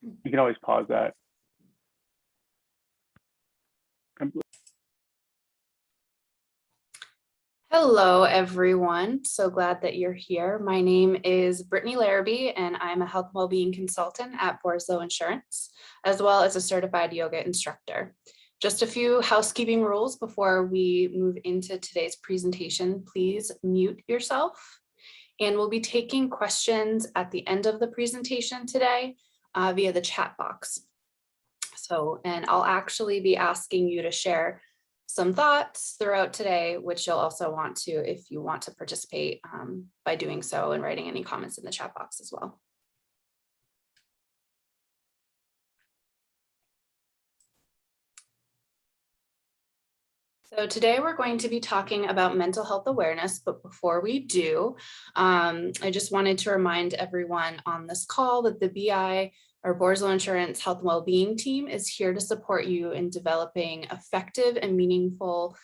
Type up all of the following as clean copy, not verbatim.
You can always pause that. Hello, everyone. So glad that you're here. My name is Brittany Larrabee, and I'm a health and wellbeing consultant at Borislow Insurance, as well as a certified yoga instructor. Just a few housekeeping rules before we move into today's presentation. Please mute yourself. And we'll be taking questions at the end of the presentation today via the chat box. And I'll actually be asking you to share some thoughts throughout today, which you'll also want to, if you want to participate by doing so and writing any comments in the chat box as well. So today we're going to be talking about mental health awareness, but before we do, I just wanted to remind everyone on this call that the BI or Borislow Insurance Health and Wellbeing team is here to support you in developing effective and meaningful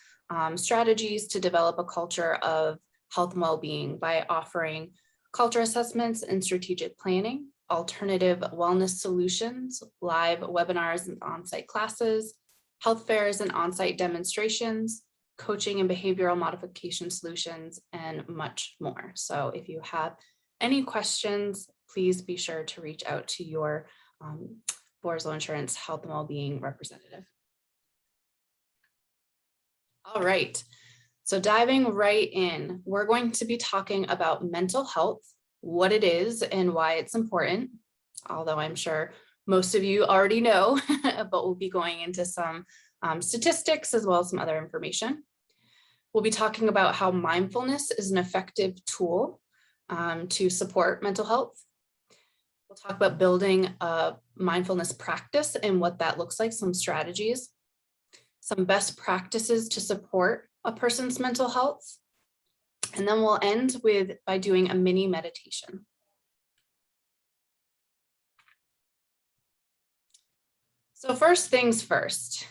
strategies to develop a culture of health and wellbeing by offering culture assessments and strategic planning, alternative wellness solutions, live webinars and on-site classes, health fairs and on-site demonstrations, coaching and behavioral modification solutions, and much more. So if you have any questions, please be sure to reach out to your Borislow Insurance Health and Wellbeing representative. All right, so diving right in, we're going to be talking about mental health, what it is and why it's important, although I'm sure most of you already know, but we'll be going into some statistics as well as some other information. We'll be talking about how mindfulness is an effective tool to support mental health. We'll talk about building a mindfulness practice and what that looks like, some strategies, some best practices to support a person's mental health. And then we'll end by doing a mini meditation. So first things first,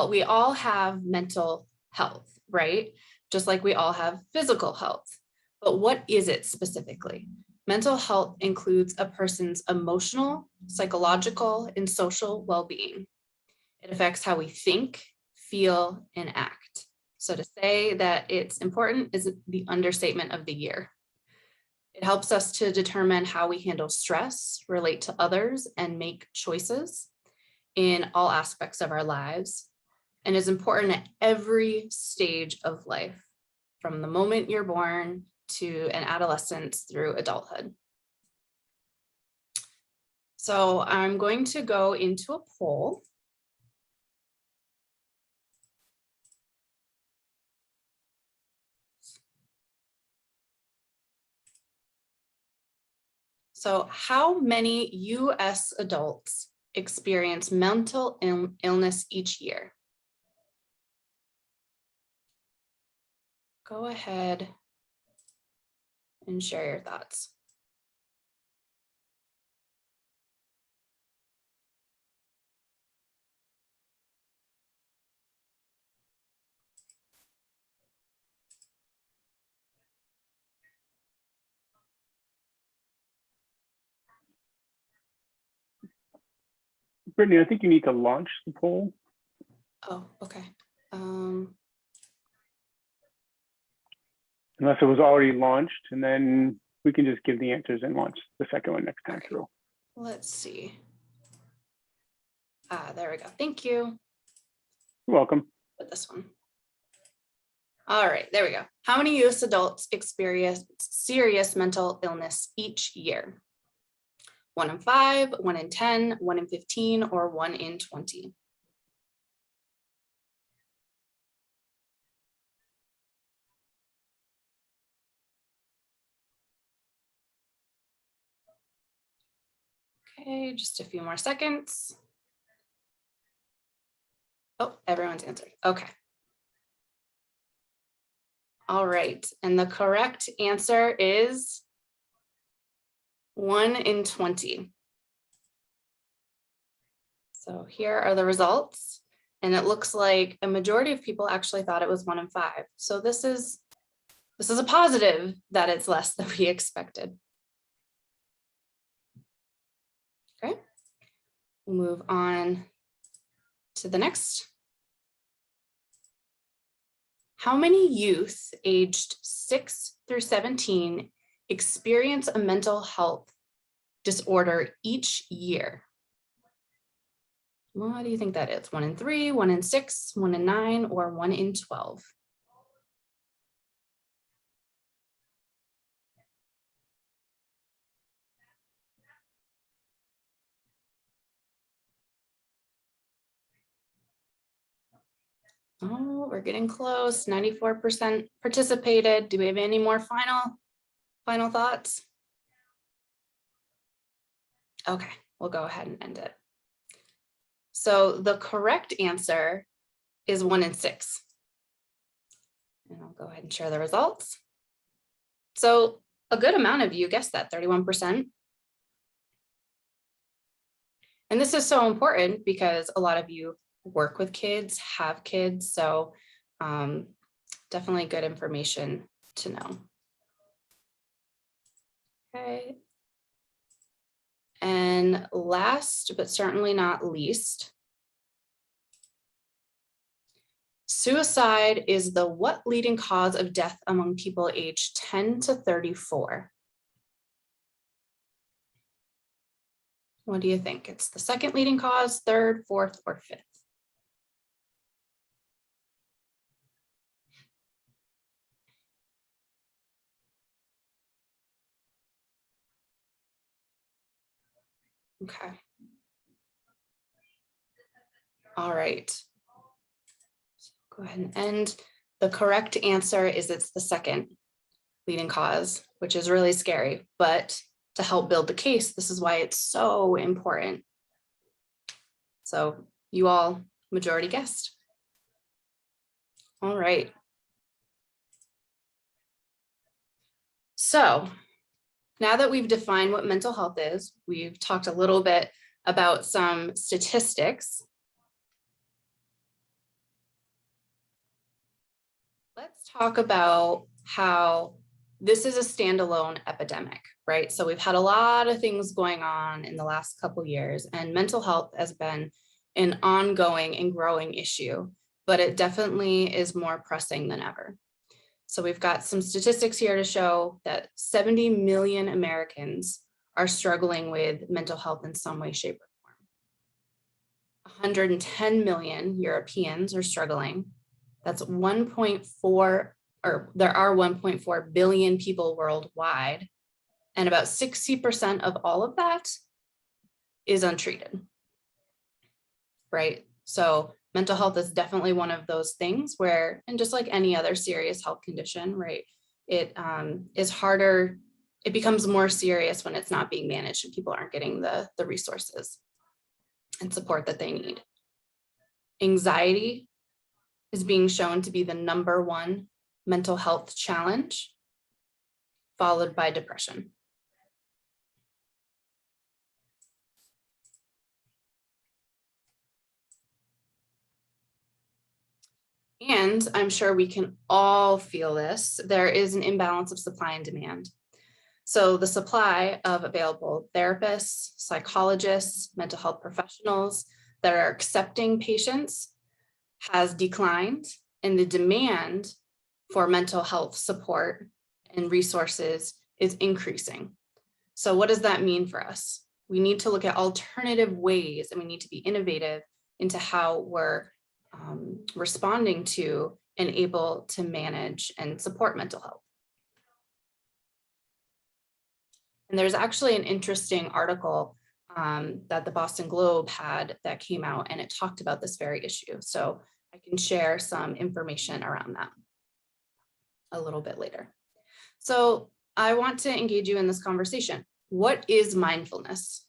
we all have mental health, right? Just like we all have physical health. But what is it specifically? Mental health includes a person's emotional, psychological, and social well-being. It affects how we think, feel, and act. So to say that it's important is the understatement of the year. It helps us to determine how we handle stress, relate to others, and make choices in all aspects of our lives, and is important at every stage of life, from the moment you're born to an adolescence through adulthood. So I'm going to go into a poll. So how many US adults experience mental illness each year? Go ahead and share your thoughts. Brittany, I think you need to launch the poll. Oh, okay. Unless it was already launched, and then we can just give the answers and launch the second one next time through. Let's see. There we go. Thank you. You're welcome. Put this one. All right, there we go. How many US adults experience serious mental illness each year? 1 in 5, 1 in 10, 1 in 15, or 1 in 20? Okay, just a few more seconds. Oh, everyone's answered. Okay. All right, and the correct answer is 1 in 20. So here are the results, and it looks like a majority of people actually thought it was 1 in 5. So this is a positive that it's less than we expected. Okay. We'll move on to the next. How many youth aged 6 through 17 experience a mental health disorder each year? What do you think that is? 1 in 3, 1 in 6, 1 in 9, or 1 in 12? Oh, we're getting close. 94% participated. Do we have any more final thoughts? Okay, we'll go ahead and end it. So the correct answer is 1 in 6. And I'll go ahead and share the results. So a good amount of you guessed that, 31%. And this is so important because a lot of you work with kids, have kids. So definitely good information to know. Okay. And last, but certainly not least, suicide is the what leading cause of death among people aged 10 to 34? What do you think? It's the second leading cause, third, fourth, or fifth? Okay. All right. So go ahead and end. The correct answer is it's the second leading cause, which is really scary, but to help build the case, this is why it's so important. So you all majority guessed. All right. So now that we've defined what mental health is, we've talked a little bit about some statistics. Let's talk about how this is a standalone epidemic, right? So we've had a lot of things going on in the last couple of years, and mental health has been an ongoing and growing issue, but it definitely is more pressing than ever. So we've got some statistics here to show that 70 million Americans are struggling with mental health in some way, shape, or form. 110 million Europeans are struggling. That's 1.4, or there are 1.4 billion people worldwide. And about 60% of all of that is untreated, right? So mental health is definitely one of those things where, and just like any other serious health condition, right, it is harder, it becomes more serious when it's not being managed and people aren't getting the resources and support that they need. Anxiety is being shown to be the #1 mental health challenge, followed by depression. And I'm sure we can all feel this. There is an imbalance of supply and demand. So the supply of available therapists, psychologists, mental health professionals that are accepting patients has declined, and the demand for mental health support and resources is increasing. So what does that mean for us? We need to look at alternative ways, and we need to be innovative into how we're responding to and able to manage and support mental health. And there's actually an interesting article that the Boston Globe had that came out, and it talked about this very issue. So I can share some information around that a little bit later. So I want to engage you in this conversation. What is mindfulness?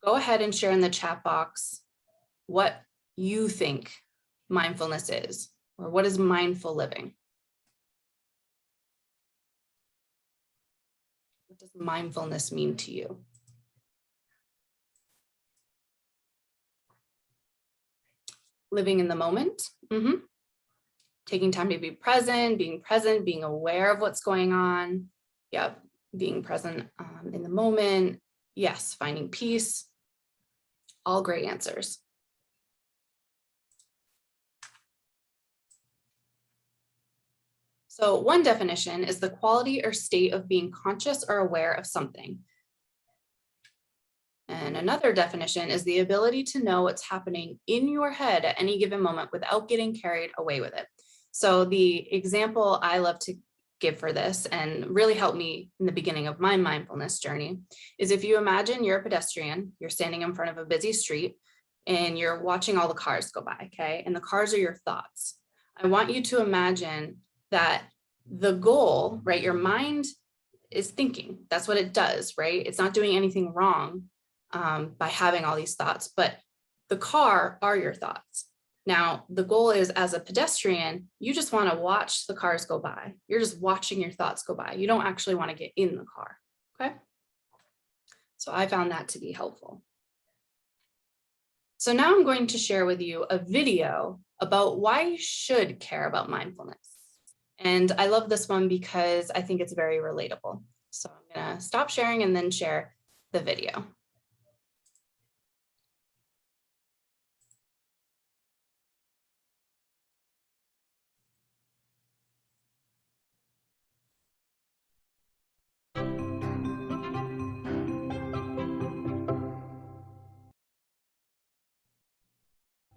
Go ahead and share in the chat box what you think mindfulness is, or what is mindful living? What does mindfulness mean to you? Living in the moment. Taking time to be present, being aware of what's going on. Yep, being present in the moment. Yes, finding peace. All great answers. So one definition is the quality or state of being conscious or aware of something. And another definition is the ability to know what's happening in your head at any given moment without getting carried away with it. So the example I love to give for this and really helped me in the beginning of my mindfulness journey is if you imagine you're a pedestrian, you're standing in front of a busy street and you're watching all the cars go by, okay? And the cars are your thoughts. I want you to imagine that the goal, right? Your mind is thinking. That's what it does, right? It's not doing anything wrong by having all these thoughts, but the car are your thoughts. Now, the goal is as a pedestrian, you just want to watch the cars go by. You're just watching your thoughts go by. You don't actually want to get in the car, okay? So I found that to be helpful. So now I'm going to share with you a video about why you should care about mindfulness. And I love this one because I think it's very relatable. So I'm going to stop sharing and then share the video.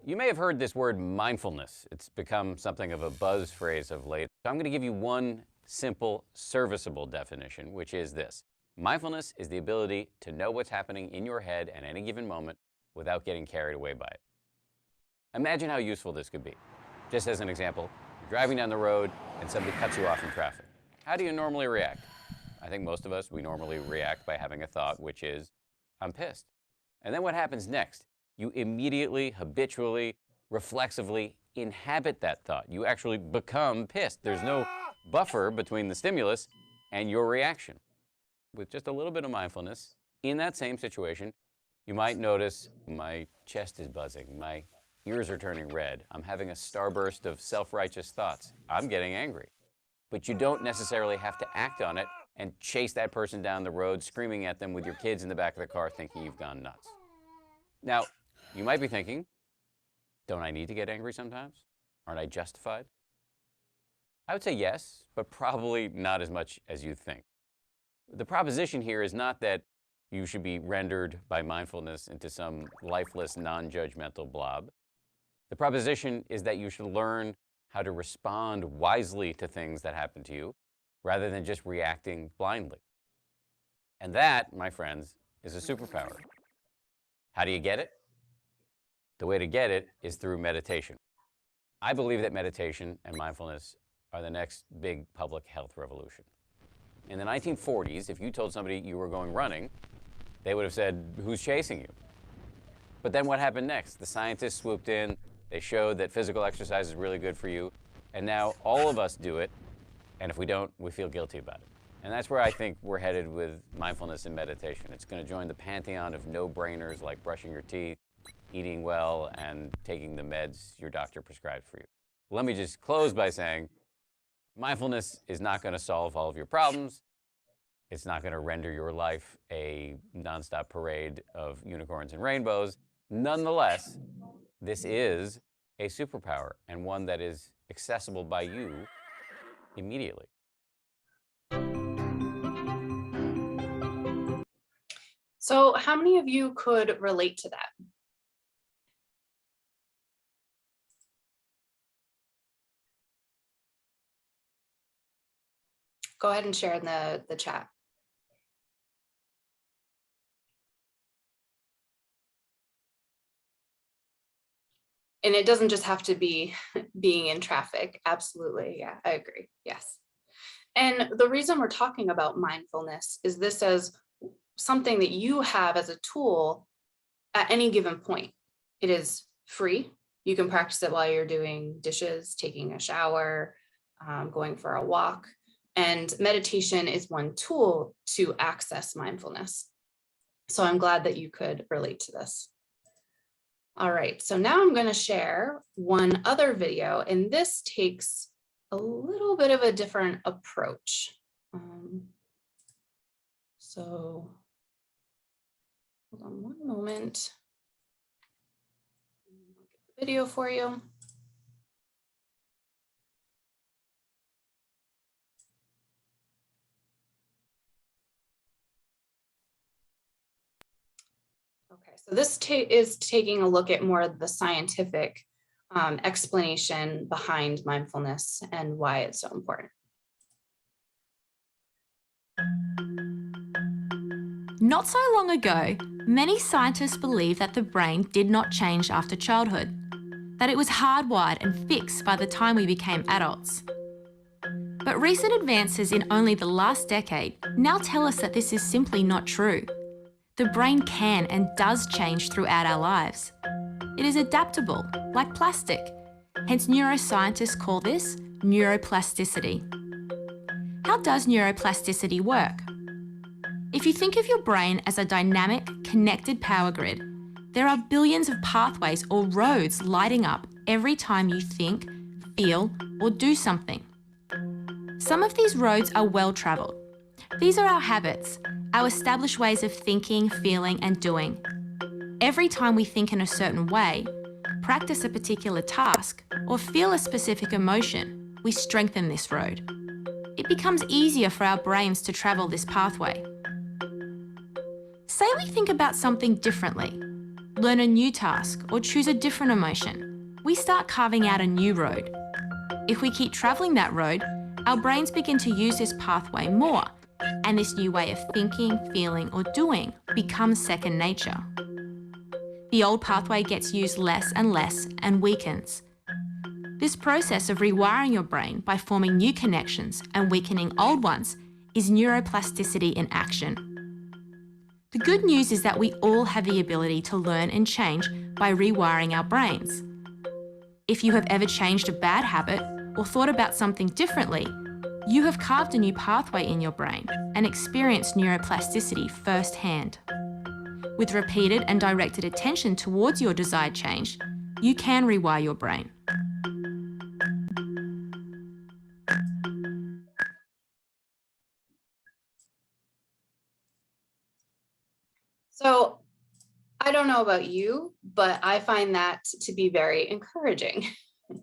You may have heard this word mindfulness. It's become something of a buzz phrase of late. I'm going to give you one simple, serviceable definition, which is this. Mindfulness is the ability to know what's happening in your head at any given moment without getting carried away by it. Imagine how useful this could be. Just as an example, you're driving down the road and somebody cuts you off in traffic. How do you normally react? I think most of us, we normally react by having a thought, which is, I'm pissed. And then what happens next? You immediately, habitually, reflexively inhabit that thought. You actually become pissed. There's no buffer between the stimulus and your reaction. With just a little bit of mindfulness, in that same situation, you might notice my chest is buzzing, my ears are turning red, I'm having a starburst of self-righteous thoughts, I'm getting angry. But you don't necessarily have to act on it and chase that person down the road, screaming at them with your kids in the back of the car thinking you've gone nuts. Now, you might be thinking, don't I need to get angry sometimes? Aren't I justified? I would say yes, but probably not as much as you think. The proposition here is not that you should be rendered by mindfulness into some lifeless, non-judgmental blob. The proposition is that you should learn how to respond wisely to things that happen to you, rather than just reacting blindly. And that, my friends, is a superpower. How do you get it? The way to get it is through meditation. I believe that meditation and mindfulness are the next big public health revolution. In the 1940s, if you told somebody you were going running, they would have said, who's chasing you? But then what happened next? The scientists swooped in, they showed that physical exercise is really good for you, and now all of us do it, and if we don't, we feel guilty about it. And that's where I think we're headed with mindfulness and meditation. It's going to join the pantheon of no-brainers like brushing your teeth, eating well, and taking the meds your doctor prescribed for you. Let me just close by saying, mindfulness is not going to solve all of your problems. It's not going to render your life a nonstop parade of unicorns and rainbows. Nonetheless, this is a superpower, and one that is accessible by you immediately. So how many of you could relate to that? Go ahead and share in the chat. And it doesn't just have to be being in traffic. Absolutely. Yeah, I agree. Yes. And the reason we're talking about mindfulness is this as something that you have as a tool at any given point. It is free. You can practice it while you're doing dishes, taking a shower, going for a walk. And meditation is one tool to access mindfulness. So I'm glad that you could relate to this. All right, so now I'm going to share one other video, and this takes a little bit of a different approach. So hold on one moment. video for you. Okay, so this is taking a look at more of the scientific explanation behind mindfulness and why it's so important. Not so long ago, many scientists believed that the brain did not change after childhood, that it was hardwired and fixed by the time we became adults. But recent advances in only the last decade now tell us that this is simply not true. The brain can and does change throughout our lives. It is adaptable, like plastic. Hence, neuroscientists call this neuroplasticity. How does neuroplasticity work? If you think of your brain as a dynamic, connected power grid, there are billions of pathways or roads lighting up every time you think, feel, or do something. Some of these roads are well-travelled. These are our habits, our established ways of thinking, feeling, and doing. Every time we think in a certain way, practice a particular task, or feel a specific emotion, we strengthen this road. It becomes easier for our brains to travel this pathway. Say we think about something differently, learn a new task, or choose a different emotion. We start carving out a new road. If we keep travelling that road, our brains begin to use this pathway more, and this new way of thinking, feeling, or doing becomes second nature. The old pathway gets used less and weakens. This process of rewiring your brain by forming new connections and weakening old ones is neuroplasticity in action. The good news is that we all have the ability to learn and change by rewiring our brains. If you have ever changed a bad habit or thought about something differently, you have carved a new pathway in your brain and experienced neuroplasticity firsthand. With repeated and directed attention towards your desired change, you can rewire your brain. So I don't know about you, but I find that to be very encouraging. Let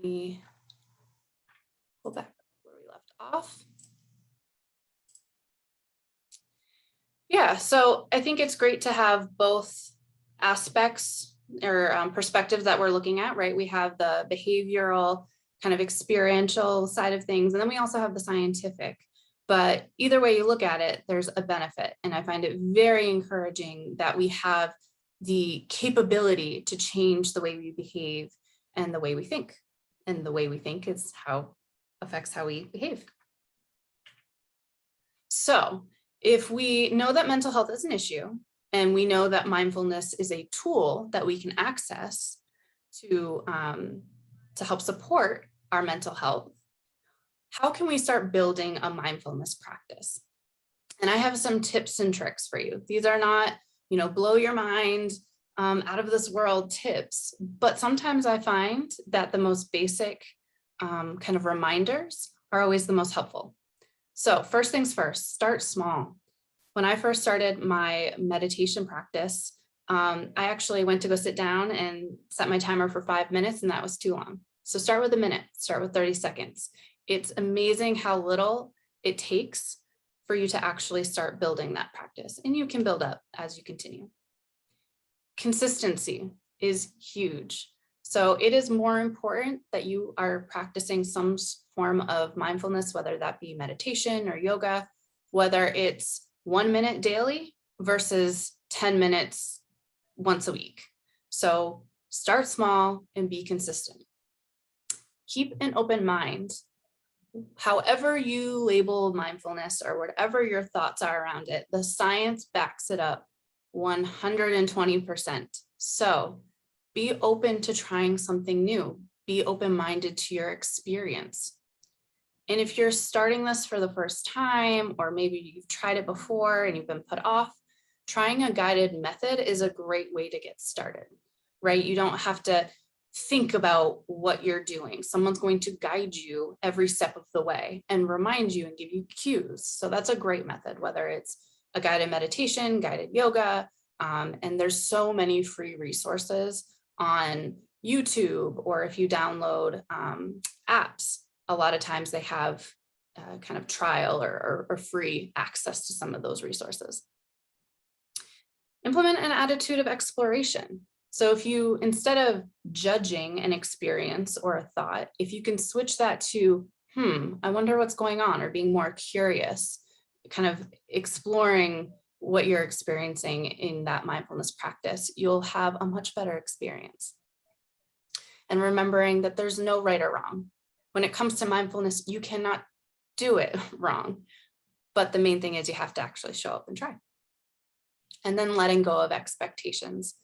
me pull back where we left off. Yeah, so I think it's great to have both aspects or perspectives that we're looking at, right? We have the behavioral kind of experiential side of things, and then we also have the scientific. But either way you look at it, there's a benefit. And I find it very encouraging that we have the capability to change the way we behave and the way we think. And the way we think is how affects how we behave. So if we know that mental health is an issue, and we know that mindfulness is a tool that we can access to help support our mental health, how can we start building a mindfulness practice? And I have some tips and tricks for you. These are not, blow your mind out of this world tips, but sometimes I find that the most basic kind of reminders are always the most helpful. So first things first, start small. When I first started my meditation practice, I actually went to go sit down and set my timer for 5 minutes, and that was too long. So start with a minute, start with 30 seconds. It's amazing how little it takes for you to actually start building that practice, and you can build up as you continue. Consistency is huge. So it is more important that you are practicing some form of mindfulness, whether that be meditation or yoga, whether it's 1 minute daily versus 10 minutes once a week. So start small and be consistent. Keep an open mind. However you label mindfulness or whatever your thoughts are around it, the science backs it up 120%. So be open to trying something new. Be open-minded to your experience. And if you're starting this for the first time, or maybe you've tried it before and you've been put off, trying a guided method is a great way to get started, right? You don't have to think about what you're doing. Someone's going to guide you every step of the way and remind you and give you cues. So that's a great method, whether it's a guided meditation, guided yoga, And there's so many free resources on YouTube, or if you download apps, a lot of times they have kind of trial or free access to some of those resources. Implement an attitude of exploration. So if you, instead of judging an experience or a thought, if you can switch that to, I wonder what's going on, or being more curious, kind of exploring what you're experiencing in that mindfulness practice, you'll have a much better experience. And remembering that there's no right or wrong. When it comes to mindfulness, you cannot do it wrong. But the main thing is you have to actually show up and try. And then letting go of expectations.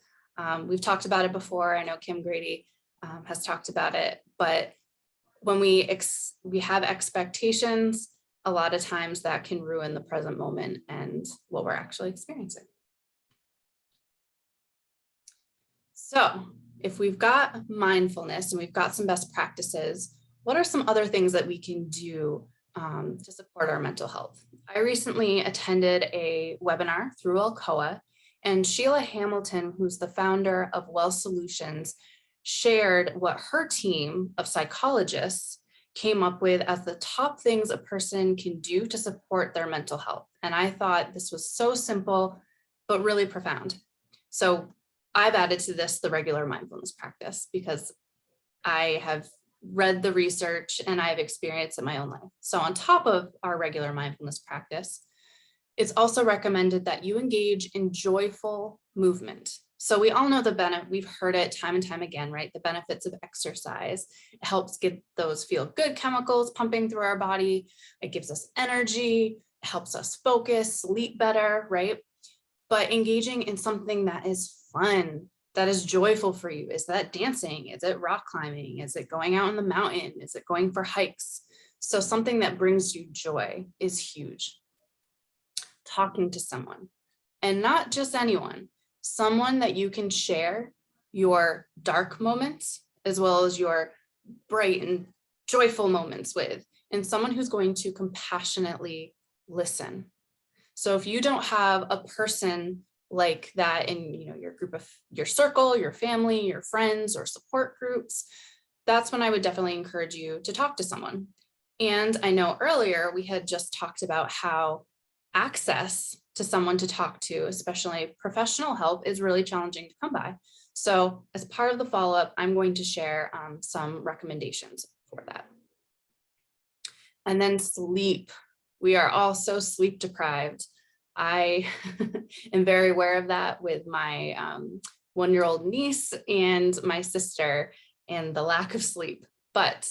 We've talked about it before. I know Kim Grady has talked about it, but when we have expectations, a lot of times that can ruin the present moment and what we're actually experiencing. So if we've got mindfulness and we've got some best practices, what are some other things that we can do to support our mental health? I recently attended a webinar through Alcoa, and Sheila Hamilton, who's the founder of Well Solutions, shared what her team of psychologists came up with as the top things a person can do to support their mental health. And I thought this was so simple, but really profound. So I've added to this the regular mindfulness practice because I have read the research and I've experienced it in my own life. So on top of our regular mindfulness practice, it's also recommended that you engage in joyful movement. So we all know the benefit, we've heard it time and time again, right? The benefits of exercise. It helps get those feel-good chemicals pumping through our body. It gives us energy, it helps us focus, sleep better, right? But engaging in something that is fun, that is joyful for you. Is that dancing? Is it rock climbing? Is it going out on the mountain? Is it going for hikes? So something that brings you joy is huge. Talking to someone, and not just anyone, someone that you can share your dark moments as well as your bright and joyful moments with, and someone who's going to compassionately listen. So if you don't have a person like that in your group of your circle, your family, your friends, or support groups, that's when I would definitely encourage you to talk to someone. And I know earlier we had just talked about how access to someone to talk to, especially professional help, is really challenging to come by. So as part of the follow-up, I'm going to share some recommendations for that. And then sleep. We are all so sleep deprived. I am very aware of that with my 1-year-old niece and my sister and the lack of sleep. But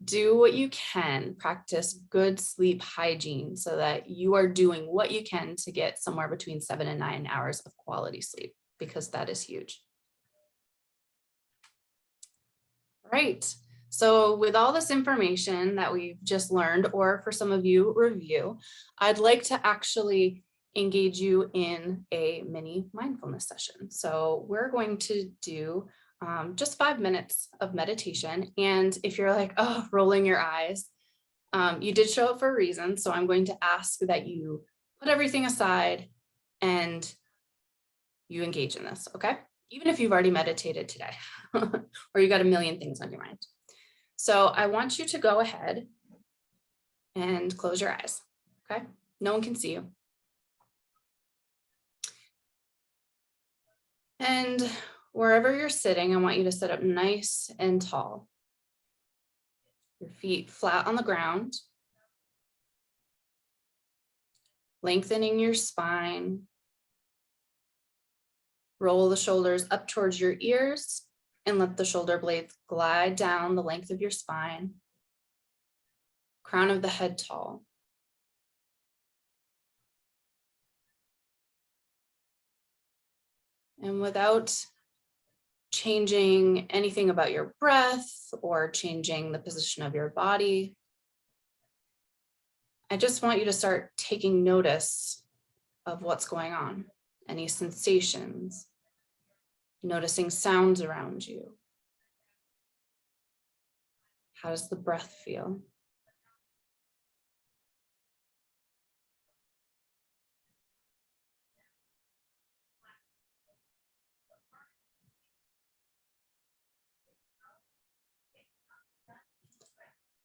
do what you can, practice good sleep hygiene so that you are doing what you can to get somewhere between 7 and 9 hours of quality sleep, because that is huge. Right. So with all this information that we've just learned, or for some of you review, I'd like to actually engage you in a mini mindfulness session. So we're going to do just 5 minutes of meditation. And if you're like, oh, rolling your eyes, you did show up for a reason. So I'm going to ask that you put everything aside and you engage in this, okay? Even if you've already meditated today or you got a million things on your mind. So I want you to go ahead and close your eyes, okay? No one can see you. And wherever you're sitting, I want you to sit up nice and tall. Your feet flat on the ground. Lengthening your spine. Roll the shoulders up towards your ears and let the shoulder blades glide down the length of your spine. Crown of the head tall. And without changing anything about your breath or changing the position of your body, I just want you to start taking notice of what's going on, any sensations, noticing sounds around you. How does the breath feel?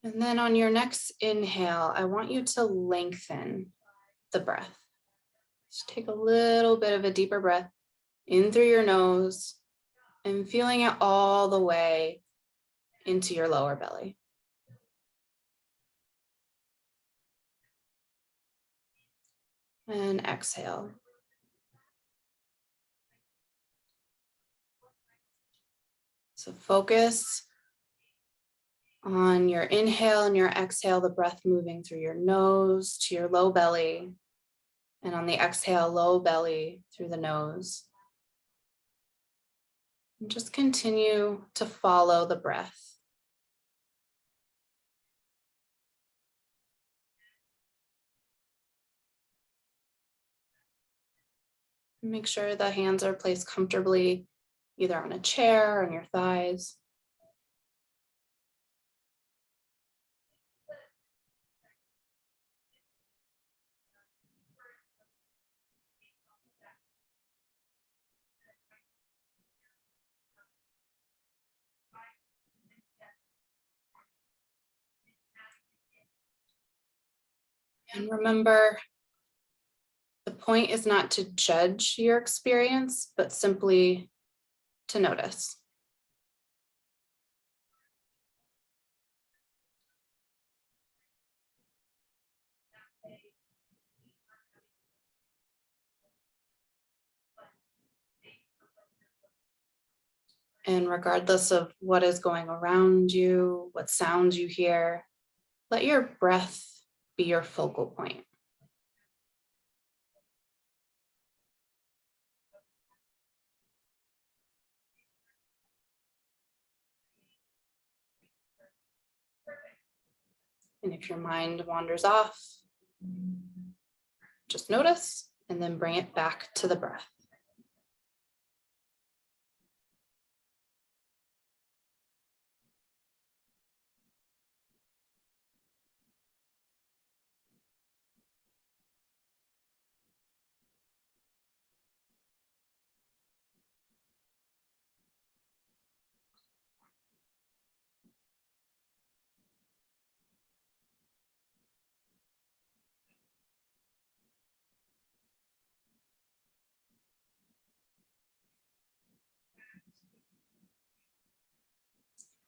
And then on your next inhale, I want you to lengthen the breath. Just take a little bit of a deeper breath in through your nose and feeling it all the way into your lower belly. And exhale. So focus on your inhale and your exhale, the breath moving through your nose to your low belly, and on the exhale, low belly through the nose. And just continue to follow the breath. Make sure the hands are placed comfortably, either on a chair or on your thighs. And remember, the point is not to judge your experience, but simply to notice. And regardless of what is going around you, what sounds you hear, let your breath be your focal point. And if your mind wanders off, just notice and then bring it back to the breath.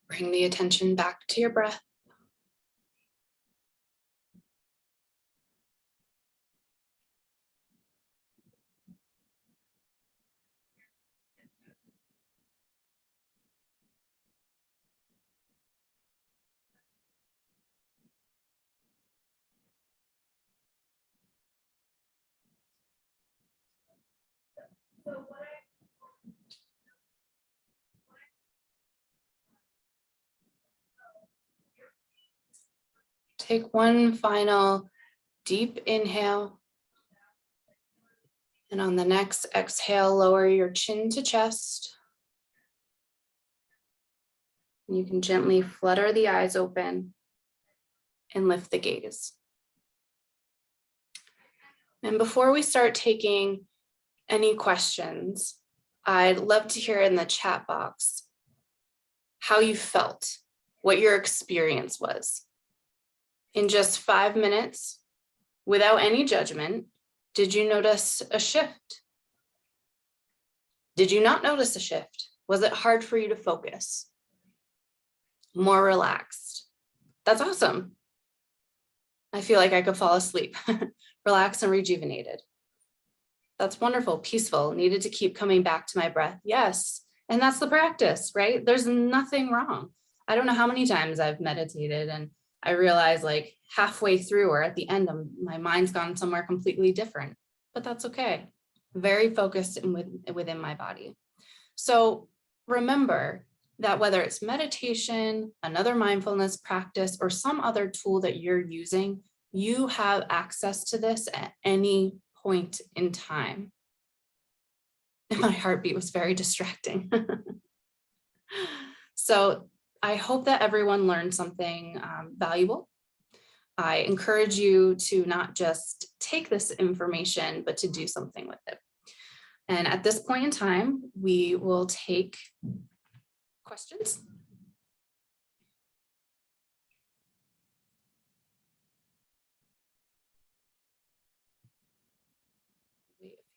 Bring the attention back to your breath. Take one final deep inhale. And on the next exhale, lower your chin to chest. You can gently flutter the eyes open and lift the gaze. And before we start taking any questions, I'd love to hear in the chat box how you felt, what your experience was. In just 5 minutes, without any judgment, did you notice a shift? Did you not notice a shift? Was it hard for you to focus? More relaxed? That's awesome. I feel like I could fall asleep, relaxed and rejuvenated. That's wonderful, peaceful, needed to keep coming back to my breath. Yes, and that's the practice, right? There's nothing wrong. I don't know how many times I've meditated and I realize like halfway through or at the end, my mind's gone somewhere completely different, but that's okay. Very focused and within my body. So remember that whether it's meditation, another mindfulness practice, or some other tool that you're using, you have access to this at any point in time. And my heartbeat was very distracting. So I hope that everyone learned something valuable. I encourage you to not just take this information, but to do something with it. And at this point in time, we will take questions.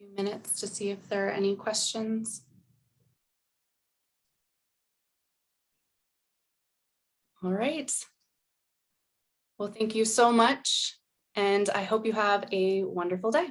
few minutes to see if there are any questions. All right. Well, thank you so much, and I hope you have a wonderful day.